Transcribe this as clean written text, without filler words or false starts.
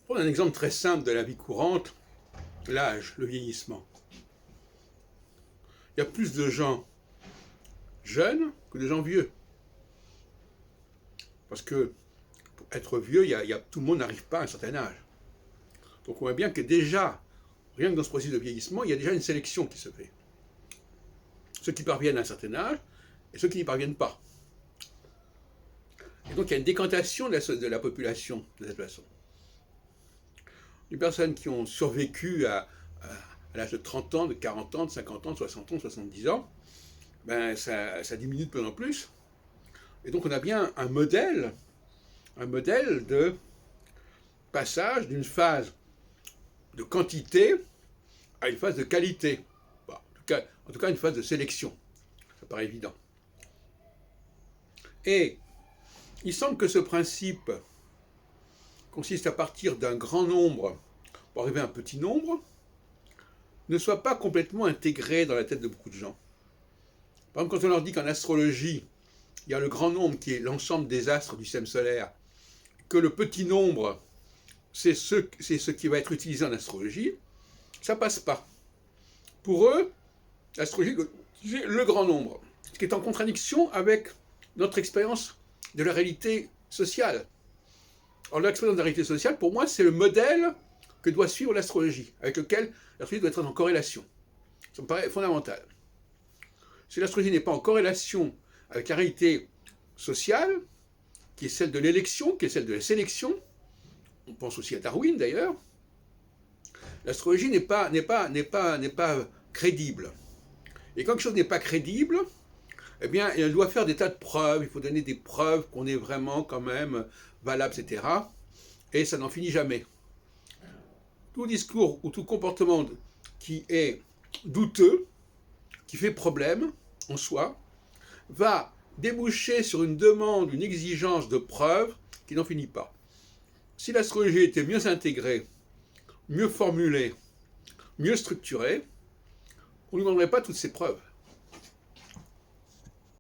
Prendre un exemple très simple de la vie courante, l'âge, le vieillissement. Il y a plus de gens jeunes que de gens vieux. Parce que pour être vieux, tout le monde n'arrive pas à un certain âge. Donc on voit bien que déjà, rien que dans ce processus de vieillissement, il y a déjà une sélection qui se fait. Ceux qui parviennent à un certain âge et ceux qui n'y parviennent pas. Et donc il y a une décantation de la population de cette façon. Les personnes qui ont survécu à l'âge de 30 ans, de 40 ans, de 50 ans, de 60 ans, de 70 ans, ben ça diminue de plus en plus. Et donc on a bien un modèle de passage d'une phase de quantité à une phase de qualité. Bon, en tout cas une phase de sélection. Ça paraît évident. Et il semble que ce principe consiste à partir d'un grand nombre pour arriver à un petit nombre, ne soit pas complètement intégré dans la tête de beaucoup de gens. Par exemple, quand on leur dit qu'en astrologie, il y a le grand nombre qui est l'ensemble des astres du système solaire, que le petit nombre, c'est ce qui va être utilisé en astrologie, ça passe pas. Pour eux, l'astrologie, c'est le grand nombre, ce qui est en contradiction avec notre expérience de la réalité sociale. Alors l'expérience de la réalité sociale, pour moi, c'est le modèle que doit suivre l'astrologie, avec lequel l'astrologie doit être en corrélation. Ça me paraît fondamental. Si l'astrologie n'est pas en corrélation avec la réalité sociale, qui est celle de l'élection, qui est celle de la sélection, on pense aussi à Darwin d'ailleurs, l'astrologie n'est pas crédible. Et quand quelque chose n'est pas crédible, eh bien, elle doit faire des tas de preuves, il faut donner des preuves qu'on est vraiment quand même valable, etc. Et ça n'en finit jamais. Tout discours ou tout comportement qui est douteux, qui fait problème en soi, va déboucher sur une demande, une exigence de preuves qui n'en finit pas. Si l'astrologie était mieux intégrée, mieux formulée, mieux structurée, on ne lui demanderait pas toutes ces preuves.